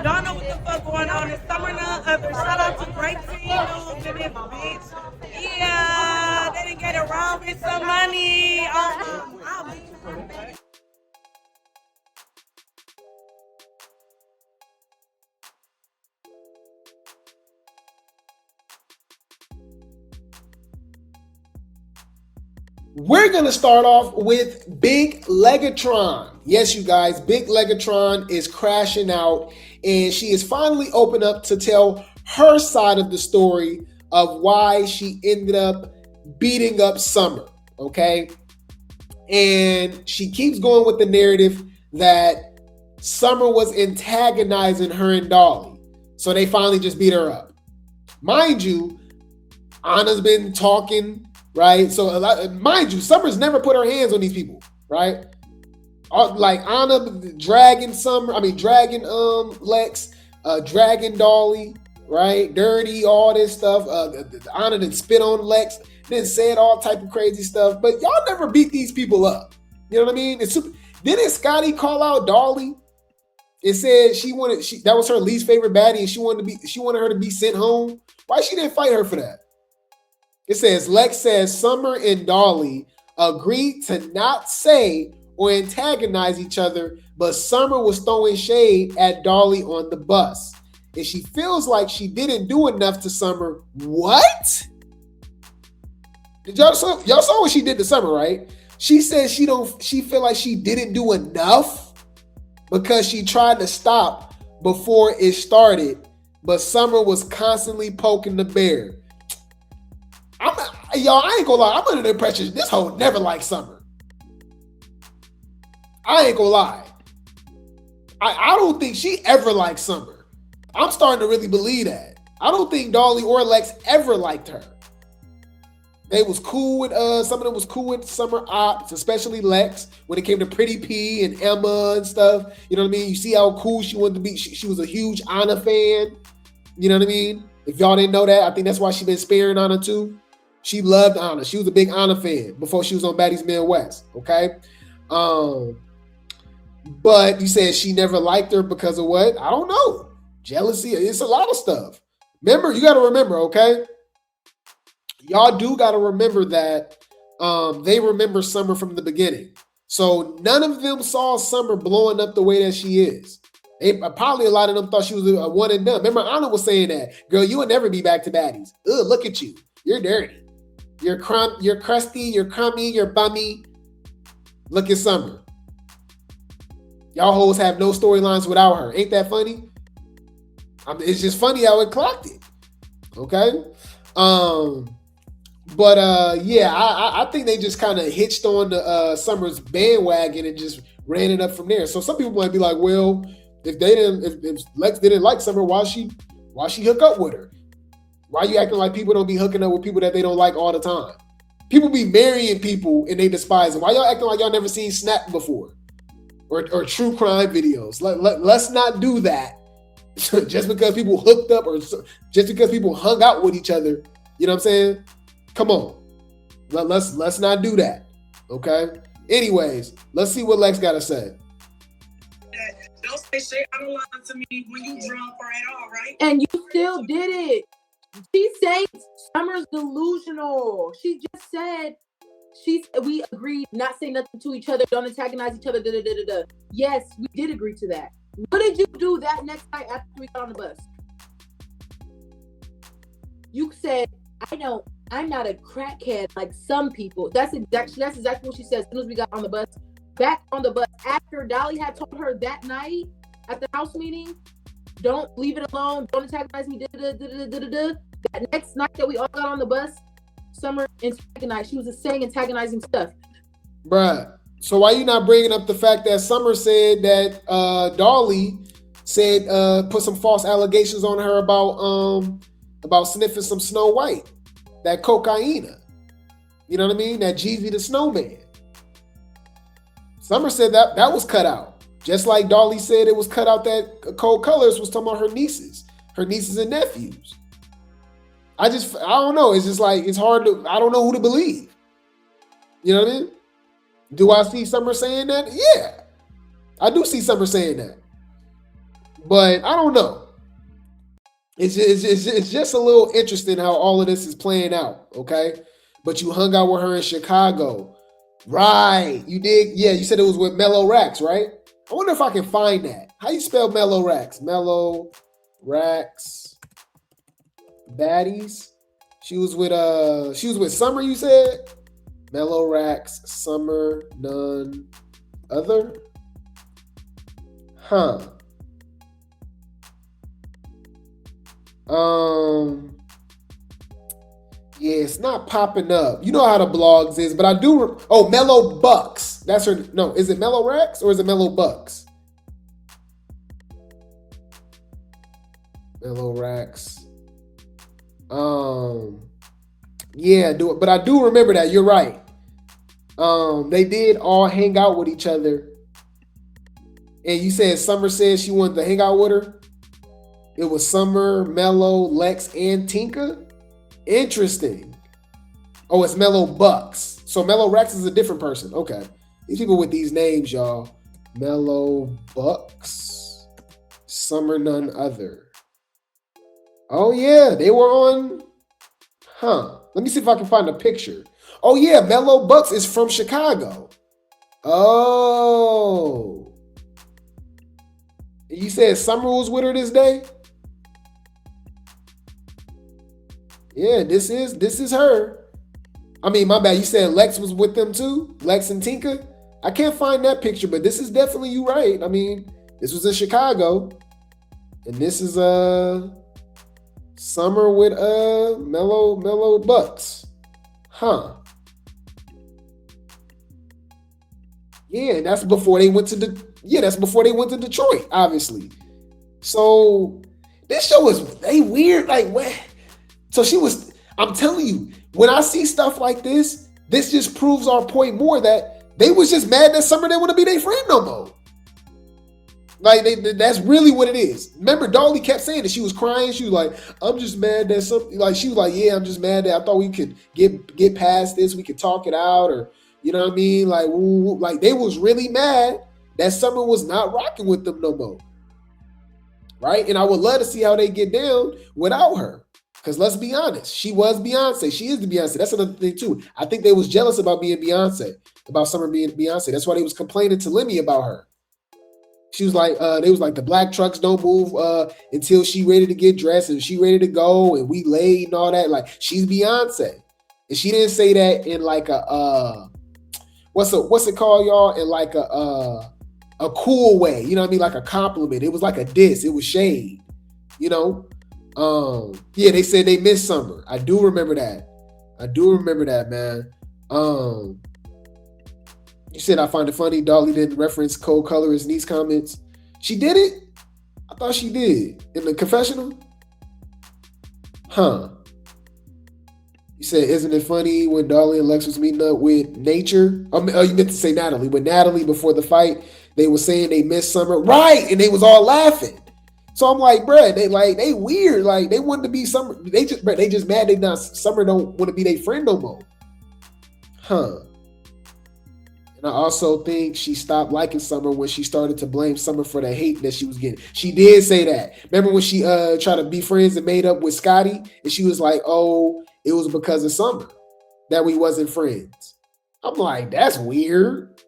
Y'all know what the fuck going on. It's summer none other. Shout out to Grape Tea News to this bitch. Yeah, they didn't get around with some money. I'll be We're going to start off with Big Legatron. Yes, you guys, Big Legatron is crashing out, and she is finally open up to tell her side of the story of why she ended up beating up Summer, okay? And she keeps going with the narrative that Summer was antagonizing her and Dolly, so they finally just beat her up. Mind you, Ahna's been talking, right? So, mind you, Summer's never put her hands on these people, right? Like Ahna dragging Lex, dragging Dolly, right? Dirty, all this stuff. Ahna didn't spit on Lex, then said all type of crazy stuff. But y'all never beat these people up. You know what I mean? Didn't Scotty call out Dolly? It said that was her least favorite baddie, and she wanted her to be sent home. Why she didn't fight her for that? It says, Lex says Summer and Dolly agreed to not say or antagonize each other, but Summer was throwing shade at Dolly on the bus. And she feels like she didn't do enough to Summer. What? Y'all saw what she did to Summer, right? She says she feel like she didn't do enough because she tried to stop before it started, but Summer was constantly poking the bear. I ain't gonna lie, I'm under the impression this hoe never liked Summer. I ain't gonna lie. I don't think she ever liked Summer. I'm starting to really believe that. I don't think Dolly or Lex ever liked her. They was cool with some of them was cool with Summer ops, especially Lex, when it came to Pretty P and Emma and stuff. You know what I mean? You see how cool she wanted to be. She was a huge Ahna fan. You know what I mean? If y'all didn't know that, I think that's why she been sparing Ahna too. She loved Ahna. She was a big Ahna fan before she was on Baddies Midwest. Okay. But you said she never liked her because of what? I don't know. Jealousy. It's a lot of stuff. You got to remember, okay? Y'all do got to remember that they remember Summer from the beginning. So none of them saw Summer blowing up the way that she is. Probably a lot of them thought she was a one and done. Remember, Ahna was saying that, girl, you will never be back to Baddies. Ugh, look at you. You're dirty. You're crusty, you're crummy, you're bummy. Look at Summer. Y'all hoes have no storylines without her. Ain't that funny? It's just funny how it clocked it. Okay? Yeah, I think they just kind of hitched on the Summer's bandwagon and just ran it up from there. So some people might be like, well, if Lex didn't like Summer, why she hook up with her? Why you acting like people don't be hooking up with people that they don't like all the time? People be marrying people and they despise them. Why y'all acting like y'all never seen Snap before? Or true crime videos. Let's not do that. Just because people hooked up or just because people hung out with each other. You know what I'm saying? Come on. Let's not do that. Okay? Anyways, let's see what Lex got to say. Don't say shit out of line to me when you drunk or at all, right? And you still did it. She said Summer's delusional. She just said we agreed not say nothing to each other, don't antagonize each other. Yes, we did agree to that. What did you do that next night after we got on the bus? You said, I'm not a crackhead like some people. That's exactly what she said as soon as we got on the bus. Back on the bus after Dolly had told her that night at the house meeting, don't leave it alone, don't antagonize me. That next night that we all got on the bus, Summer antagonized. She was just saying antagonizing stuff. Bruh, so why you not bringing up the fact that Summer said that Dolly said put some false allegations on her about sniffing some Snow White, that cocaine. You know what I mean? That Jeezy the Snowman. Summer said that was cut out. Just like Dolly said it was cut out that Cold Colors was talking about her nieces and nephews. I don't know. It's just like, it's hard I don't know who to believe. You know what I mean? Do I see Summer saying that? Yeah. I do see Summer saying that. But I don't know. It's just a little interesting how all of this is playing out, okay? But you hung out with her in Chicago. Right. You did? Yeah, you said it was with Mellow Rax, right? I wonder if I can find that. How you spell Mellow Rax? Mellow Rax Baddies? She was with Summer, you said? Mellow Rax, Summer, none other? Huh. Yeah, it's not popping up. You know how the blogs is, but I do. Mellow Bucks. That's her. No, is it Mellow Rax or is it Mellow Bucks? Mellow Rax. Yeah, do it. But I do remember that. You're right. They did all hang out with each other. And you said Summer said she wanted to hang out with her. It was Summer, Mellow, Lex, and Tinka. Interesting. Oh, it's Mellow Bucks. So Mellow Rex is a different person. Okay. These people with these names, y'all. Mellow Bucks. Summer, none other. Oh, yeah. They were on. Let me see if I can find a picture. Oh, yeah. Mellow Bucks is from Chicago. Oh. You said Summer was with her this day? Yeah, this is her. I mean, my bad. You said Lex was with them too? Lex and Tinka? I can't find that picture, but this is definitely you right. I mean, this was in Chicago. And this is Summer with Mellow Bucks. Huh. Yeah, that's before they went to Detroit, obviously. So this show is weird. Like, what? So I'm telling you, when I see stuff like this just proves our point more that they was just mad that Summer didn't want to be their friend no more. Like, that's really what it is. Remember, Dolly kept saying that she was crying. She was like, I'm just mad that something, like, she was like, yeah, I'm just mad that I thought we could get past this. We could talk it out, or, you know what I mean? Like, like they was really mad that Summer was not rocking with them no more. Right? And I would love to see how they get down without her. Because let's be honest, she was Beyonce. She is the Beyonce. That's another thing too. I think they was jealous about being Beyonce, about Summer being Beyonce. That's why they was complaining to Lemmy about her. She was like, they was like, the black trucks don't move until she ready to get dressed and she ready to go and we laid and all that. Like, she's Beyonce. And she didn't say that in like a what's it called, y'all? In like a cool way. You know what I mean? Like a compliment. It was like a diss. It was shade. You know? Yeah, they said they missed Summer. I do remember that. Man. You said I find it funny Dolly didn't reference Cold Color in these comments. She did it? I thought she did. In the confessional? Huh. You said, isn't it funny when Dolly and Lex was meeting up with Nature? Oh, you meant to say Natalie. With Natalie before the fight, they were saying they missed Summer. Right, and they was all laughing. So I'm like, bruh, they weird. Like, they wanted to be Summer. They just mad Summer don't want to be their friend no more. Huh. And I also think she stopped liking Summer when she started to blame Summer for the hate that she was getting. She did say that. Remember when she tried to be friends and made up with Scotty? And she was like, oh, it was because of Summer that we wasn't friends. I'm like, that's weird.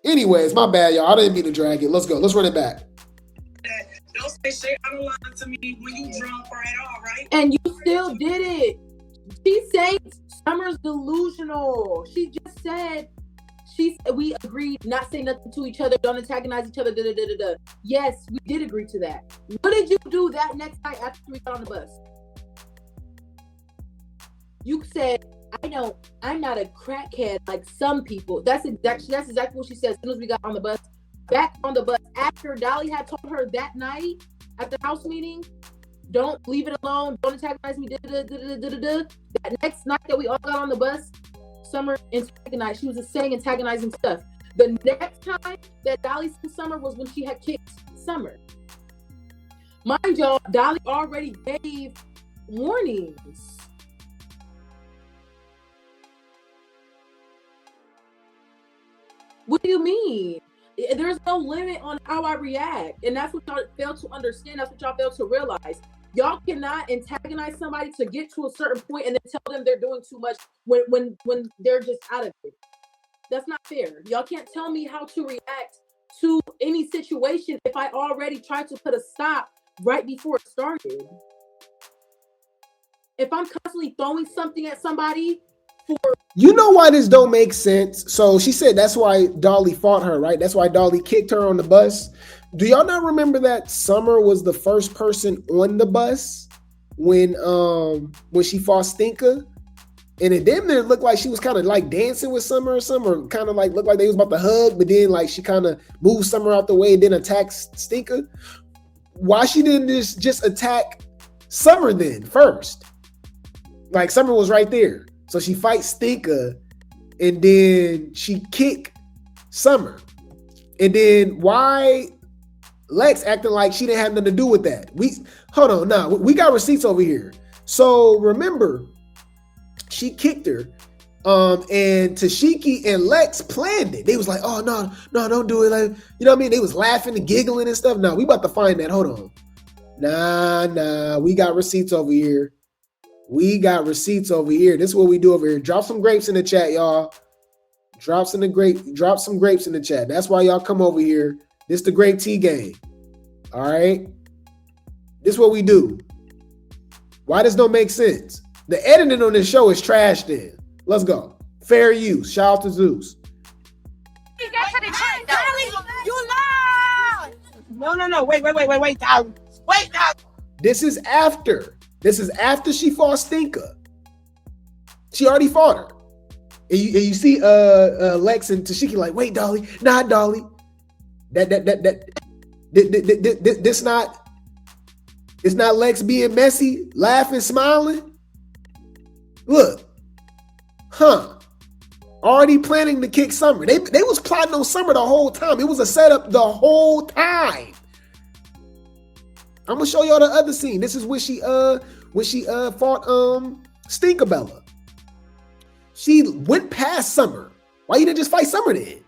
Anyways, my bad, y'all. I didn't mean to drag it. Let's go. Let's run it back. Don't say shit out of line to me when you drunk or at all, right? And you still did it. She said Summer's delusional. She just said we agreed not say nothing to each other, don't antagonize each other. Yes, we did agree to that. What did you do that next night after we got on the bus? You said, I'm not a crackhead like some people. That's exactly what she said as soon as we got on the bus. Back on the bus after Dolly had told her that night at the house meeting, don't leave it alone, don't antagonize me. That next night that we all got on the bus, Summer antagonized. She was just saying antagonizing stuff. The next time that Dolly seen Summer was when she had kicked Summer. Mind y'all, Dolly already gave warnings. What do you mean? there's no limit on how I react. And that's what y'all fail to understand. That's what y'all fail to realize. Y'all cannot antagonize somebody to get to a certain point and then tell them they're doing too much when they're just out of it. That's not fair. Y'all can't tell me how to react to any situation if I already tried to put a stop right before it started. If I'm constantly throwing something at somebody for... You know why this don't make sense? So she said that's why Dolly fought her, right? That's why Dolly kicked her on the bus. Do y'all not remember that Summer was the first person on the bus when she fought Stinker? And it damn near looked like she was kind of like dancing with Summer or something, or kind of like looked like they was about to hug, but then like she kind of moved Summer out the way and then attacked Stinker. Why she didn't just attack Summer then first? Like Summer was right there. So she fights Stinker and then she kick Summer. And then why Lex acting like she didn't have nothing to do with that? Hold on, we got receipts over here. So remember, she kicked her, and Tashiki and Lex planned it. They was like, oh, no, don't do it. Like, you know what I mean? They was laughing and giggling and stuff. No, we about to find that. Hold on. Nah, we got receipts over here. This is what we do over here. Drop some grapes in the chat, y'all. Drop some grapes in the chat. That's why y'all come over here. This the Grape Tea game. All right? This is what we do. Why this don't make sense? The editing on this show is trash then. Let's go. Fair use. Shout out to Zeus. You lied! No. Wait, down. Wait, down. This is after she fought Stinker. She already fought her. And you see Lex and Tashiki like, wait, Dolly, not Dolly. It's not Lex being messy, laughing, smiling. Look, already planning to kick Summer. They was plotting on Summer the whole time. It was a setup the whole time. I'm gonna show y'all the other scene. This is when she fought Stinkerbella. She went past Summer. Why you didn't just fight Summer then?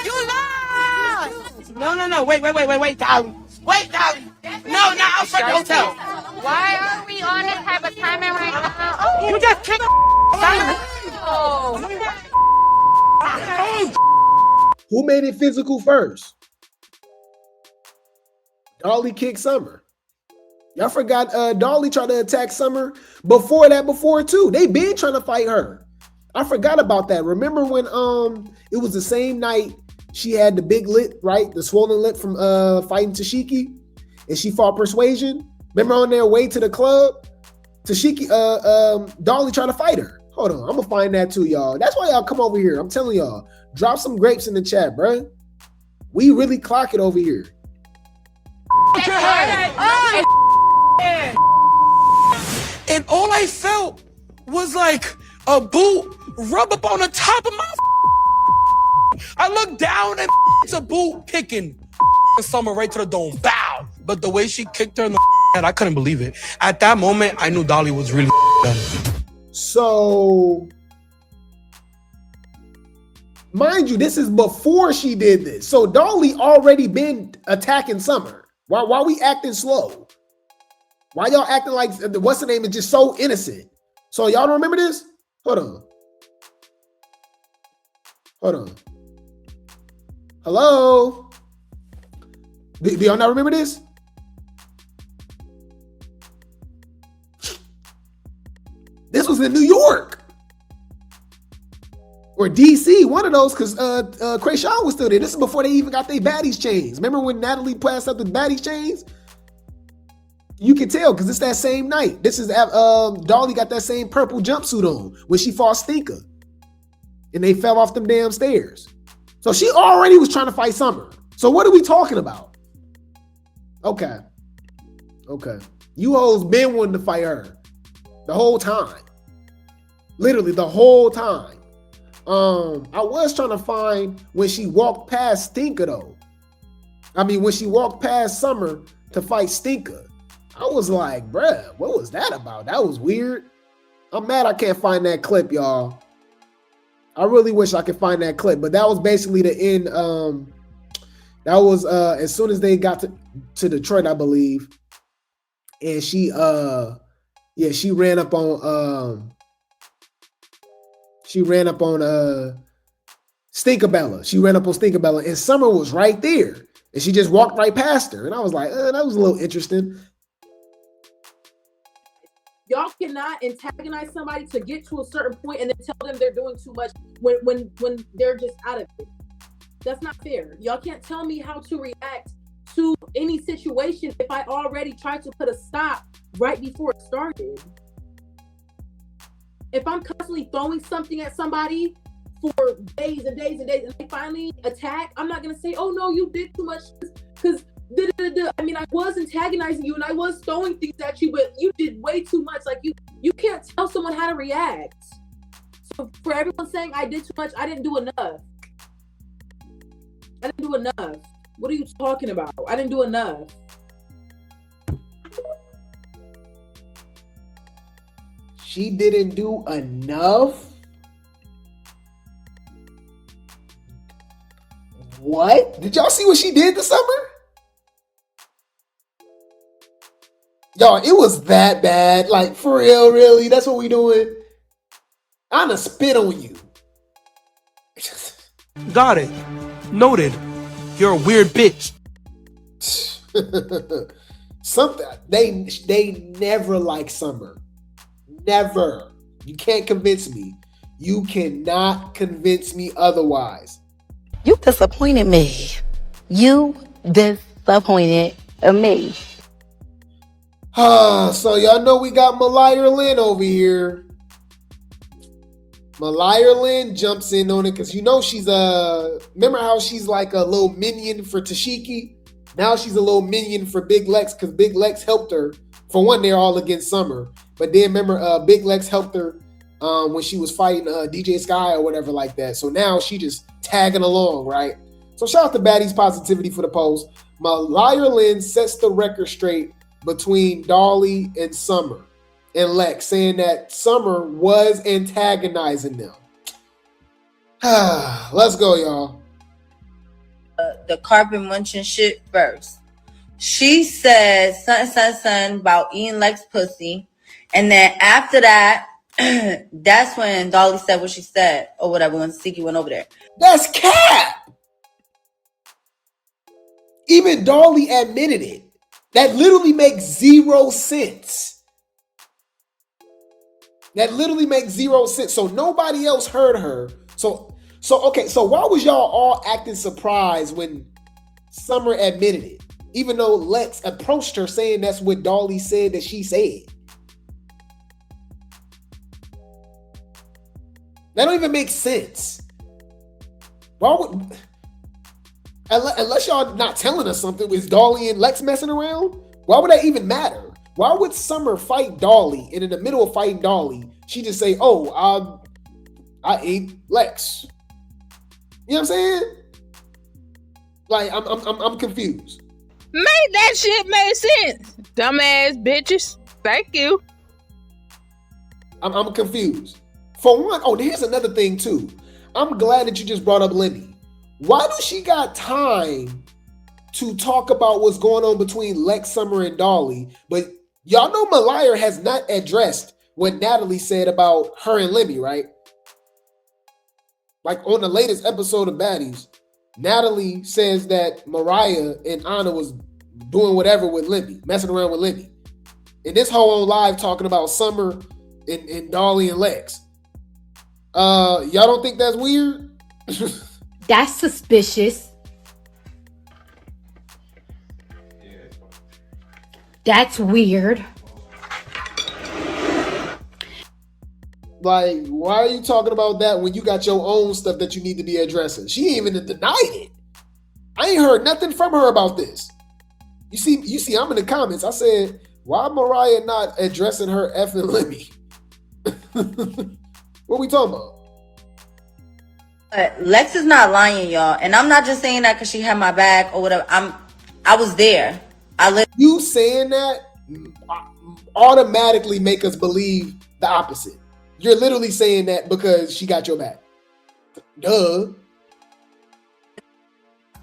You lied! No. Wait, down. Wait, down. No, outside the hotel. Why are we on this type of timing right now? Oh, You just kicked Who made it physical first? Dolly kicked Summer. Y'all forgot Dolly tried to attack Summer before too. They been trying to fight her. I forgot about that. Remember when it was the same night she had the big lip, right? The swollen lip from fighting Tashiki, and she fought Persuasion. Remember on their way to the club, Tashiki, Dolly tried to fight her. Hold on, I'm gonna find that too, y'all. That's why y'all come over here. I'm telling y'all, drop some grapes in the chat, bro. We really clock it over here. And all I felt was like a boot rub up on the top of my. I looked down and it's a boot kicking Summer right to the dome. Bow. But the way she kicked her in the head, I couldn't believe it. At that moment, I knew Dolly was really done. So, mind you, this is before she did this. So Dolly already been attacking Summer. Why we acting slow? Why y'all acting like what's the name is just so innocent? So y'all don't remember this? Hold on. Hello? Do y'all not remember this? This was in New York. Or DC, one of those, because Krayshawn was still there. This is before they even got their baddies chains. Remember when Natalie passed up the baddies chains? You can tell because it's that same night. This is Dolly got that same purple jumpsuit on when she fought Stinker. And they fell off them damn stairs. So she already was trying to fight Summer. So what are we talking about? Okay. You hoes been wanting to fight her the whole time. Literally the whole time. I was trying to find when she walked past Stinker though. I mean, when she walked past Summer to fight Stinker. I was like, bruh, what was that about? That was weird. I'm mad I can't find that clip, y'all. I really wish I could find that clip, but that was basically the end. That was as soon as they got to Detroit, I believe, and she ran up on Stinkabella. She ran up on Stinkabella, and Summer was right there, and she just walked right past her, and I was like, that was a little interesting. Y'all cannot antagonize somebody to get to a certain point and then tell them they're doing too much when they're just out of it. That's not fair. Y'all can't tell me how to react to any situation if I already tried to put a stop right before it started. If I'm constantly throwing something at somebody for days and days and days and they finally attack, I'm not gonna say, oh no, you did too much, because I mean, I was antagonizing you and I was throwing things at you, but you did way too much. Like you can't tell someone how to react. So for everyone saying I did too much, I didn't do enough. What are you talking about? I didn't do enough. She didn't do enough? What? Did y'all see what she did this summer? Y'all, it was that bad. Like, for real, really? That's what we doing? I'm gonna spit on you. Got it. Noted. You're a weird bitch. Something they never like Summer. Never. You can't convince me. You cannot convince me otherwise. You disappointed me. You disappointed me. So y'all know we got Mariah Lynn over here. Mariah Lynn jumps in on it because you know she's remember how she's like a little minion for Tashiki? Now she's a little minion for Big Lex because Big Lex helped her. For one, they're all against Summer. But then remember, Big Lex helped her when she was fighting DJ Sky or whatever like that. So now she just tagging along, right? So shout out to Baddies Positivity for the post. Mariah Lynn sets the record straight between Dolly and Summer and Lex, saying that Summer was antagonizing them. Let's go, y'all. The carpet munching shit first. She said something about eating Lex pussy. And then after that, that's when Dolly said what she said or whatever when Siki went over there. That's cap. Even Dolly admitted it. That literally makes 0 sense. That literally makes 0 sense. So nobody else heard her. So okay, so why was y'all all acting surprised when Summer admitted it? Even though Lex approached her saying that's what Dolly said that she said. That don't even make sense. Why would, unless y'all not telling us something, is Dolly and Lex messing around? Why would that even matter? Why would Summer fight Dolly, and in the middle of fighting Dolly, she just say, "Oh, I ate Lex"? You know what I'm saying? Like, I'm confused. Made that shit make sense, dumbass bitches. Thank you. I'm confused. For one, here's another thing too. I'm glad that you just brought up Lemmy. Why do she got time to talk about what's going on between Lex, Summer, and Dolly? But y'all know Mariah has not addressed what Natalie said about her and Lemmy, right? Like on the latest episode of Baddies, Natalie says that Mariah and Ahna was doing whatever with Lemmy, messing around with Lemmy. And this whole on live talking about Summer and Dolly and Lex. Y'all don't think that's weird? That's suspicious. That's weird. Like, why are you talking about that when you got your own stuff that you need to be addressing? She ain't even denied it. I ain't heard nothing from her about this. You see, I'm in the comments. I said, why Mariah not addressing her effing Lemmy? What we talking about? Lex is not lying, y'all. And I'm not just saying that because she had my back or whatever. I was there. You saying that automatically make us believe the opposite. You're literally saying that because she got your back. Duh.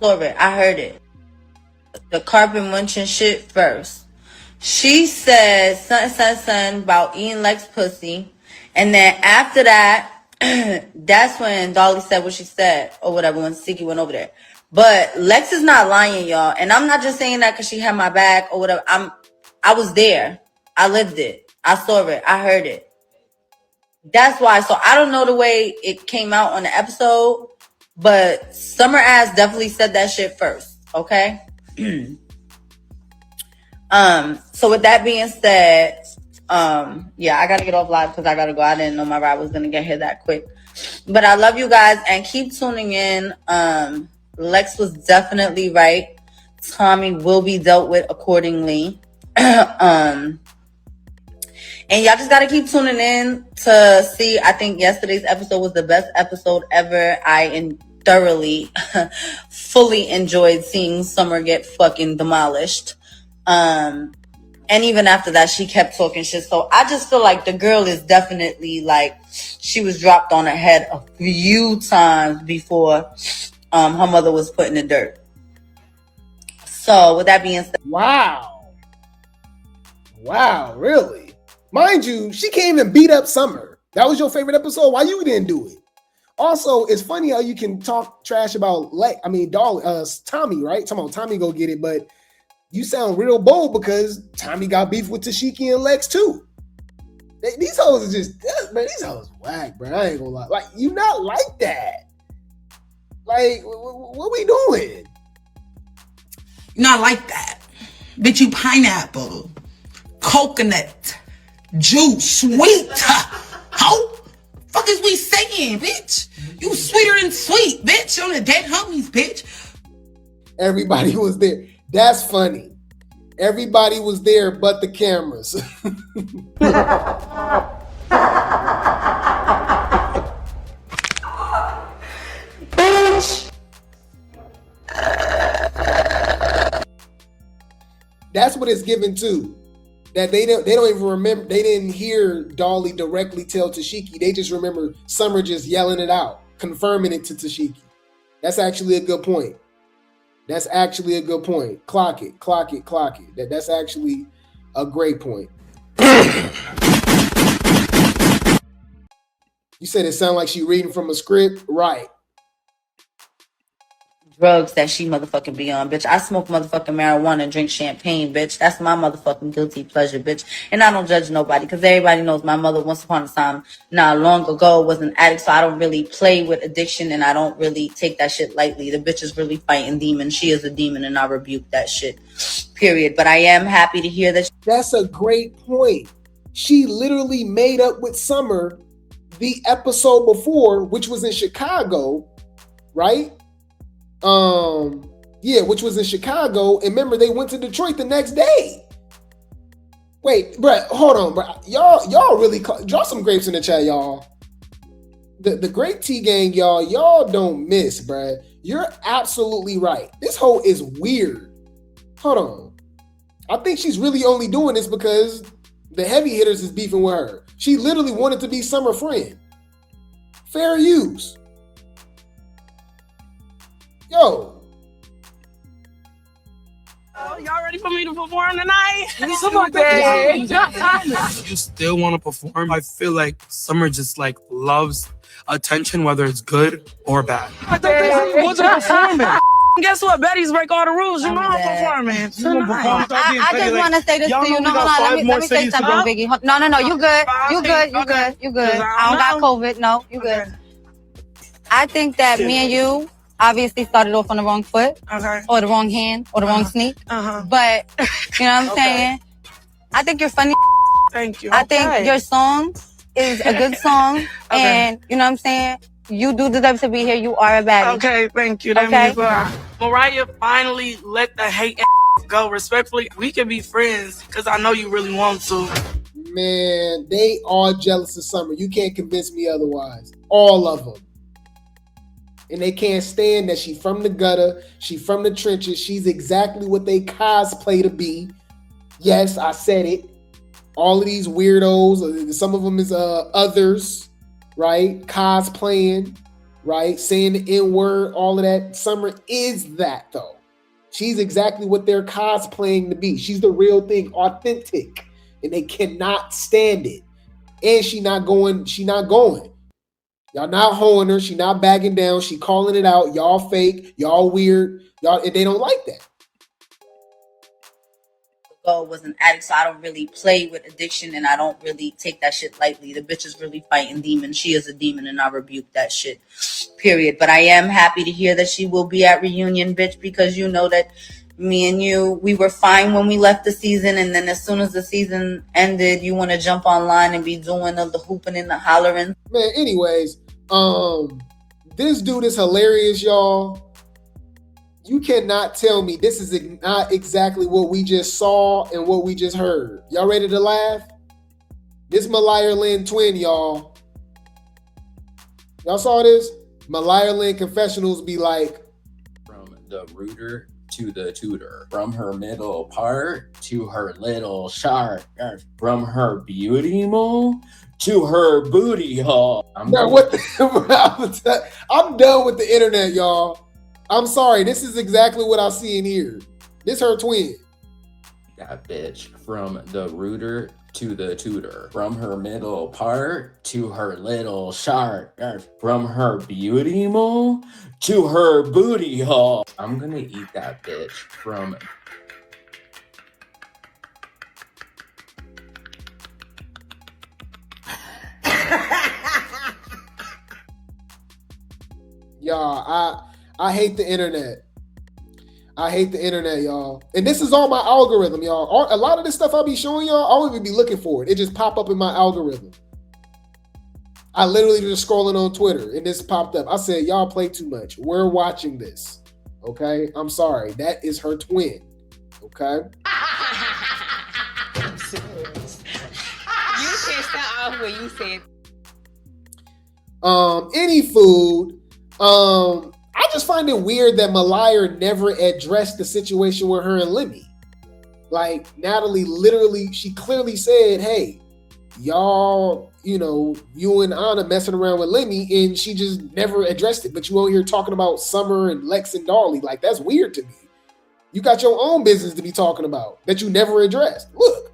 I heard it. The carpet munching shit first. She said something about eating Lex pussy. And then after that, that's when Dolly said what she said or whatever when Siki went over there. But Lex is not lying, y'all. And I'm not just saying that because she had my back or whatever. I was there. I lived it. I saw it. I heard it. That's why. So I don't know the way it came out on the episode, but Summer Ass definitely said that shit first. Okay. So with that being said, yeah, I gotta get off live because I gotta go. I didn't know my ride was gonna get here that quick. But I love you guys and keep tuning in. Lex was definitely right. Tommy will be dealt with accordingly. And y'all just gotta keep tuning in to see. I think yesterday's episode was the best episode ever. I thoroughly, fully enjoyed seeing Summer get fucking demolished. And even after that, she kept talking shit. So I just feel like the girl is definitely like, she was dropped on her head a few times before her mother was put in the dirt. So with that being said. Wow, really? Mind you, she can't even beat up Summer. That was your favorite episode? Why you didn't do it? Also, it's funny how you can talk trash about Tommy, right? Tommy go get it, but you sound real bold because Tommy got beef with Tashiki and Lex too. These hoes are just, man, these hoes whack, bro. I ain't gonna lie. Like, you not like that. Like, what we doing? Not like that. Bitch, you pineapple, coconut, juice, sweet. How fuck is we saying, bitch? You sweeter than sweet, bitch. On the dead homies, bitch. Everybody was there. That's funny. Everybody was there but the cameras. Bitch. That's what it's given to. That they don't even remember. They didn't hear Dolly directly tell Tashiki. They just remember Summer just yelling it out, confirming it to Tashiki. That's actually a good point. Clock it. That's actually a great point. You said it sounded like she reading from a script, right? Drugs that she motherfucking be on, bitch. I smoke motherfucking marijuana and drink champagne, bitch. That's my motherfucking guilty pleasure, bitch. And I don't judge nobody because everybody knows my mother once upon a time, not long ago, was an addict. So I don't really play with addiction and I don't really take that shit lightly. The bitch is really fighting demons. She is a demon and I rebuke that shit, period. But I am happy to hear that. That's a great point. She literally made up with Summer the episode before, which was in Chicago, right? Which was in Chicago. And remember, they went to Detroit the next day. Wait, bro, hold on, bro. Y'all really draw some grapes in the chat, y'all. The Grape Tea gang, y'all don't miss, bro. You're absolutely right. This hoe is weird. Hold on. I think she's really only doing this because the heavy hitters is beefing with her. She literally wanted to be Summer friend. Fair use. Yo. Oh, y'all ready for me to perform tonight? You still want to perform? I feel like Summer just like loves attention, whether it's good or bad. I thought they wasn't performing. Guess what? Betty's break all the rules. You know I'm performing. I just want to say this to you. No, hold on. Let me say something, Biggie. No. You good. You good. I don't got COVID. No, you good. I think that me and you obviously started off on the wrong foot, or the wrong hand, or the wrong sneak. But you know what I'm saying? I think you're funny. Thank you. I think your song is a good song, and you know what I'm saying? You do deserve to be here. You are a baddie. Okay, thank you. Okay. Mariah finally let the hate go. Respectfully, we can be friends because I know you really want to. Man, they are jealous of Summer. You can't convince me otherwise. All of them. And they can't stand that she from the gutter. She from the trenches. She's exactly what they cosplay to be. Yes, I said it. All of these weirdos, some of them is others, right? Cosplaying, right? Saying the N-word, all of that. Summer is that, though. She's exactly what they're cosplaying to be. She's the real thing, authentic. And they cannot stand it. And she not going. Y'all not hoeing her. She not backing down. She calling it out. Y'all fake. Y'all weird. Y'all, and they don't like that. Was an addict, so I don't really play with addiction, and I don't really take that shit lightly. The bitch is really fighting demons. She is a demon, and I rebuke that shit, period. But I am happy to hear that she will be at reunion, bitch, because you know that me and you, we were fine when we left the season, and then as soon as the season ended, you want to jump online and be doing the hooping and the hollering. Man, anyways, this dude is hilarious, y'all. You cannot tell me this is not exactly what we just saw and what we just heard. Y'all ready to laugh? This Mariah Lynn twin, y'all. Y'all saw this? Mariah Lynn confessionals be like, from the rooter to the tutor, from her middle part to her little shark, from her beauty mole to her booty hole. I'm done with the internet, y'all. I'm sorry, this is exactly what I see in here. This her twin. That bitch, from the rooter to the tutor, from her middle part to her little shark, from her beauty mole to her booty hole. I'm gonna eat that bitch from... Y'all, I hate the internet. I hate the internet, y'all. And this is on my algorithm, y'all. A lot of this stuff I'll be showing y'all, I won't even be looking for it. It just pop up in my algorithm. I literally just scrolling on Twitter and this popped up. I said, y'all play too much. We're watching this. Okay? I'm sorry. That is her twin. Okay? I'm serious. You pissed off when you said. Any food. I just find it weird that Mariah never addressed the situation with her and Lemmy. Like, Natalie literally, she clearly said, hey, y'all, you and Ahna messing around with Lemmy, and she just never addressed it. But you over here talking about Summer and Lex and Darlie. Like, that's weird to me. You got your own business to be talking about that you never addressed. Look.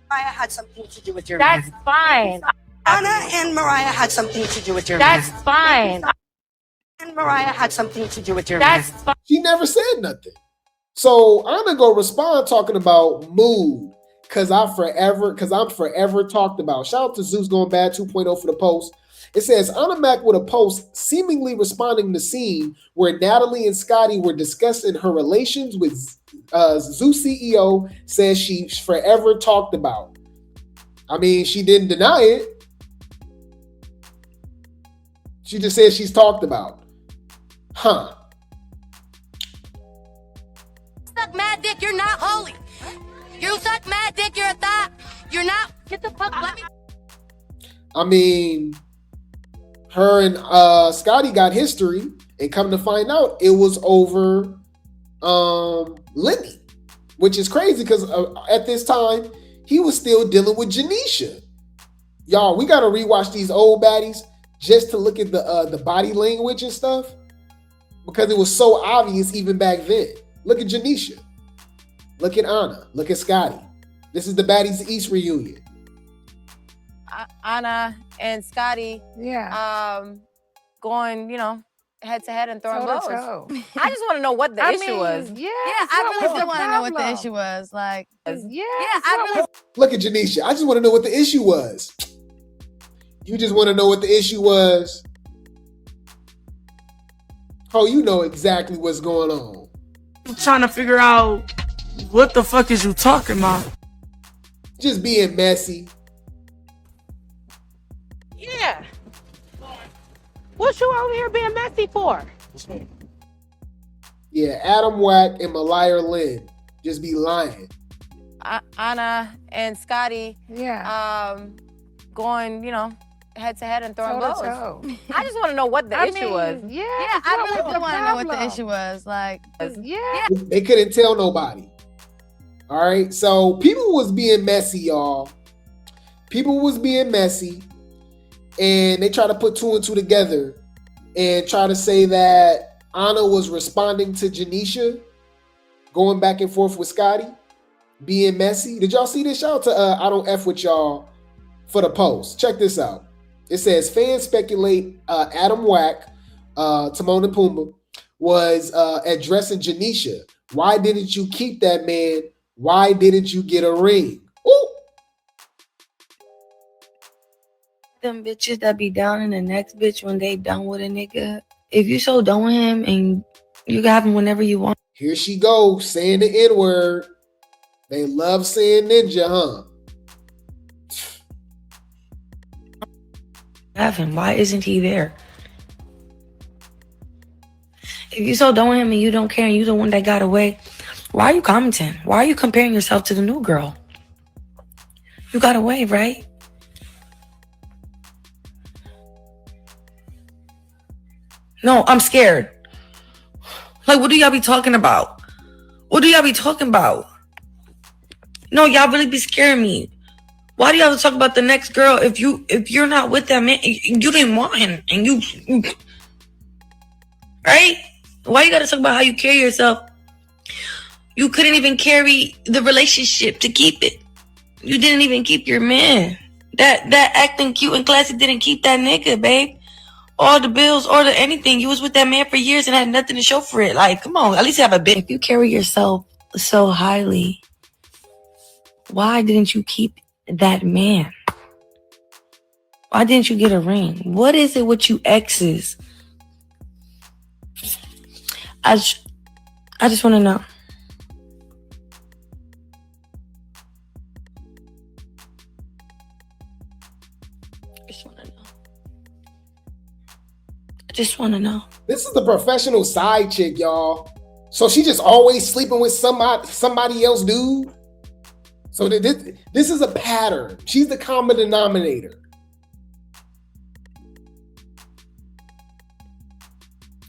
Mariah had something to do with your That's fine. Ahna and Mariah had something to do with your That's fine. And Mariah had something to do with your That's fine. She never said nothing. So I'm gonna go respond talking about mood because I'm forever talked about. Shout out to Zeus going bad 2.0 for the post. It says Ahna Mac with a post seemingly responding to scene where Natalie and Scotty were discussing her relations with Zeus CEO, says she forever talked about. I mean, she didn't deny it. She just said she's talked about. Huh. Suck mad dick, you're not holy. You suck mad dick, you're a thought. You're not. Get the fuck let me. I mean, her and Scotty got history, and come to find out, it was over Lemmy, which is crazy because at this time he was still dealing with Janisha. Y'all, we gotta rewatch these old baddies just to look at the body language and stuff. Because it was so obvious even back then. Look at Janisha. Look at Ahna. Look at Scotty. This is the Baddies East reunion. Ahna and Scotty, going, head to head and throwing blows. I just want to know what the issue was. Yeah, I really still want to know what the issue was. Like, I really. Look at Janisha. I just want to know what the issue was. You just want to know what the issue was. Oh, you know exactly what's going on. I'm trying to figure out what the fuck is you talking about? Just being messy. Yeah. What you over here being messy for? Yeah, Adam Wack and Mariah Lynn just be lying. Ahna and Scotty, going, head to head and throwing blows. I just want to know what the issue was. I really still want to know what the issue was. Like, They couldn't tell nobody. All right, so people was being messy, y'all. People was being messy, and they try to put two and two together and try to say that Ahna was responding to Janisha, going back and forth with Scotty, being messy. Did y'all see this? Shout out to I Don't F With Y'all for the post. Check this out. It says, fans speculate Adam Wack, Timon and Pumbaa, was addressing Janisha. Why didn't you keep that man? Why didn't you get a ring? Ooh. Them bitches that be down in the next bitch when they done with a nigga. If you so done with him and you can have him whenever you want. Here she goes, saying the N-word. They love saying ninja, huh? Have him. Why isn't he there? If you so done with him and you don't care and you the one that got away, why are you commenting? Why are you comparing yourself to the new girl? You got away, right? No, I'm scared. Like, what do y'all be talking about? What do y'all be talking about? No, y'all really be scaring me. Why do y'all talk about the next girl if you're not with that man? You didn't want him, and you right? Why you gotta talk about how you carry yourself? You couldn't even carry the relationship to keep it. You didn't even keep your man. That acting cute and classy didn't keep that nigga, babe. All the bills, all the anything. You was with that man for years and had nothing to show for it. Like, come on, at least have a bit. If you carry yourself so highly, why didn't you keep that man? Why didn't you get a ring? What is it with you exes? I just want to know. Just want to know. This is the professional side chick, y'all. So she just always sleeping with somebody else, dude. So this is a pattern. She's the common denominator.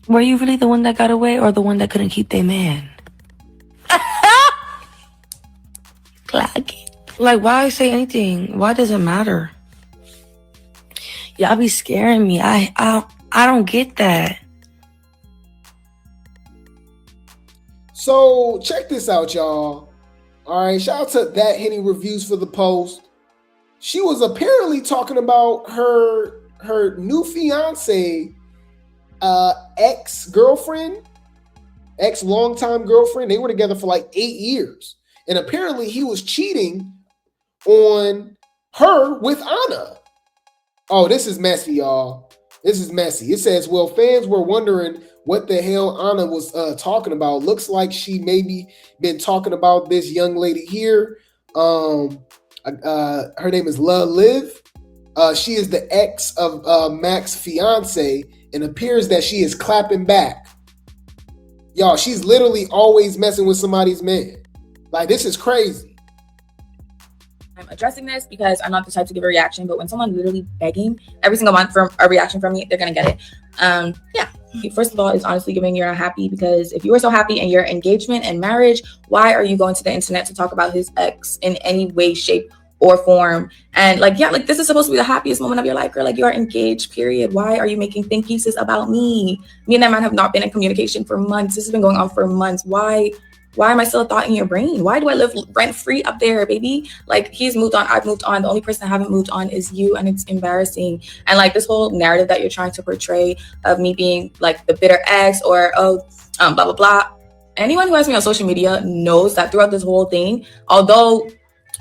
Were you really the one that got away or the one that couldn't keep their man? Like, why say anything? Why does it matter? Y'all be scaring me. I don't get that. So check this out, y'all. All right, shout out to That Henny Reviews for the post. She was apparently talking about her new fiance, ex-girlfriend, ex-longtime girlfriend. They were together for like 8 years. And apparently he was cheating on her with Ahna. Oh, this is messy, y'all. This is messy. It says, well, fans were wondering what the hell Ahna was talking about. Looks like she maybe been talking about this young lady here. Her name is Liv. She is the ex of Mac's fiance and appears that she is clapping back. Y'all, she's literally always messing with somebody's man. Like, this is crazy. I'm addressing this because I'm not the type to give a reaction, but when someone literally begging every single month for a reaction from me, they're gonna get it. Yeah. First of all, it's honestly giving you're not happy, because if you were so happy in your engagement and marriage, why are you going to the internet to talk about his ex in any way, shape, or form? And like, yeah, like this is supposed to be the happiest moment of your life, girl. Like, you are engaged, period. Why are you making think pieces about me? Me and that man have not been in communication for months. This has been going on for months. Why am I still a thought in your brain? Why do I live rent free up there, baby? Like, he's moved on, I've moved on. The only person I haven't moved on is you, and it's embarrassing. And like this whole narrative that you're trying to portray of me being like the bitter ex or blah blah blah. Anyone who has me on social media knows that throughout this whole thing, although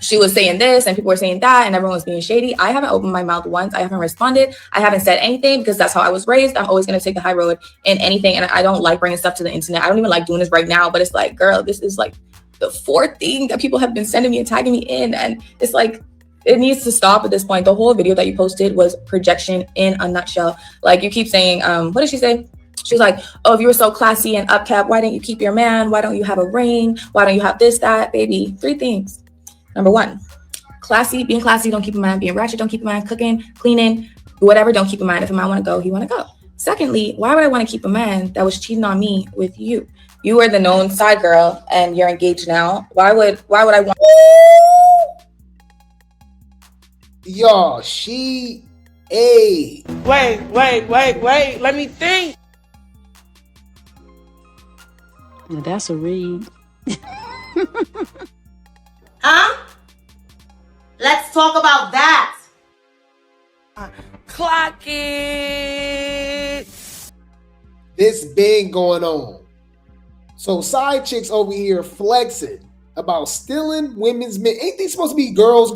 she was saying this and people were saying that and everyone was being shady, I haven't opened my mouth once. I haven't responded. I haven't said anything because that's how I was raised. I'm always going to take the high road in anything. And I don't like bringing stuff to the internet. I don't even like doing this right now, but it's like, girl, this is like the fourth thing that people have been sending me and tagging me in. And it's like, it needs to stop at this point. The whole video that you posted was projection in a nutshell. Like, you keep saying, what did she say? She's like, oh, if you were so classy and upkept, why didn't you keep your man? Why don't you have a ring? Why don't you have this, that, baby? 3 things. Number 1, classy, being classy, don't keep a man. Being ratchet, don't keep a man. Cooking, cleaning, whatever, don't keep a man. If a man want to go, he want to go. Secondly, why would I want to keep a man that was cheating on me with you? You were the known side girl and you're engaged now. Why would I want? Y'all, she Hey. Wait. Let me think. Now that's a read. Huh? Let's talk about that. Clock it. This been going on. So side chicks over here flexing about stealing women's men. Ain't these supposed to be girls?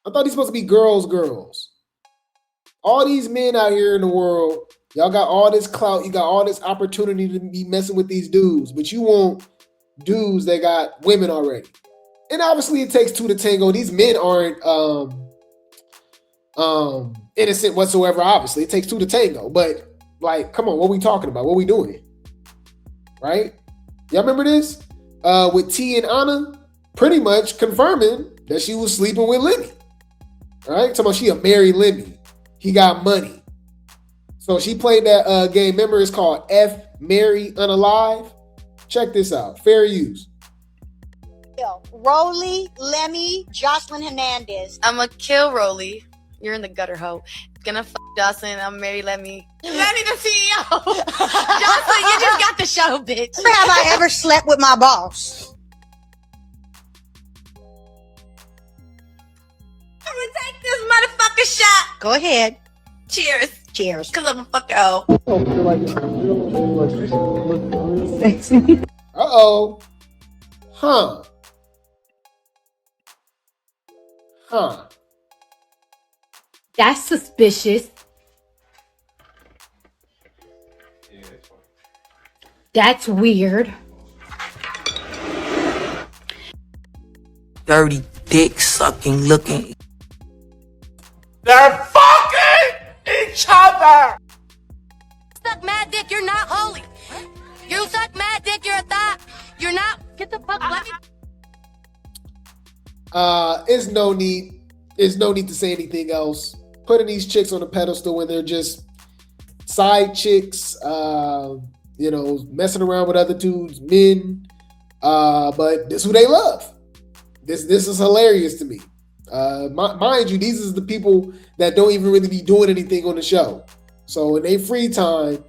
I thought these supposed to be girls. All these men out here in the world, y'all got all this clout, you got all this opportunity to be messing with these dudes, but you want dudes that got women already. And obviously it takes two to tango. These men aren't innocent whatsoever, obviously. It takes two to tango. But like, come on, what we talking about? What we doing? Right? Y'all remember this? With T and Ahna pretty much confirming that she was sleeping with Lemmy. Right? Talking about she a married Lemmy. He got money. So she played that game. Remember, it's called F, Marry, Unalive. Check this out. Fair use. Rolly, Lemmy, Jocelyn Hernandez. I'ma kill Rolly. You're in the gutter, hoe. Gonna f Jocelyn. I'm marry Lemmy. Lemmy the CEO. Jocelyn, you just got the show, bitch. Never have I ever slept with my boss. I'm gonna take this motherfucker shot. Go ahead. Cheers. Cheers. Cause I'm a fucking hoe. Uh-oh. Huh. That's suspicious. That's weird. Dirty dick sucking looking. They're fucking each other. Suck mad dick, you're not holy. You suck mad dick, you're a thought. You're not. Get the fuck. Let me. It's no need to say anything else. Putting these chicks on a pedestal when they're just side chicks, messing around with other dudes, men. But this is who they love. This is hilarious to me. Mind you, these is the people that don't even really be doing anything on the show. So in their free time,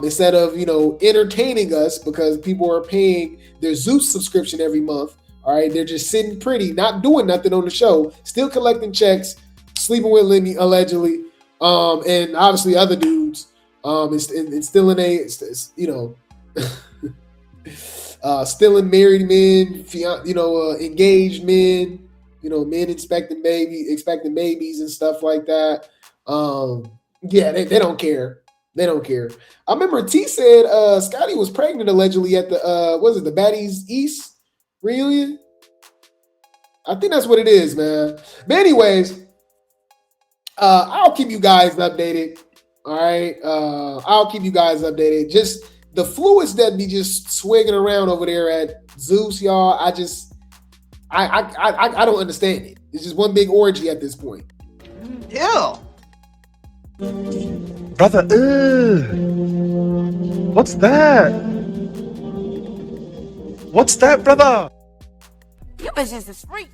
instead of entertaining us because people are paying their Zeus subscription every month, all right, they're just sitting pretty, not doing nothing on the show, still collecting checks, sleeping with Lemmy allegedly, and obviously other dudes, and stealing stealing married men, engaged men, men expecting babies and stuff like that. They don't care. They don't care. I remember T said Scotty was pregnant allegedly at the the Baddies East reunion. I think that's what it is, man. But anyways, I'll keep you guys updated. All right, I'll keep you guys updated. Just the fluids that be just swinging around over there at Zeus, y'all. I don't understand it. It's just one big orgy at this point. Ew. Brother, what's that? What's that, brother? You bitches is freak.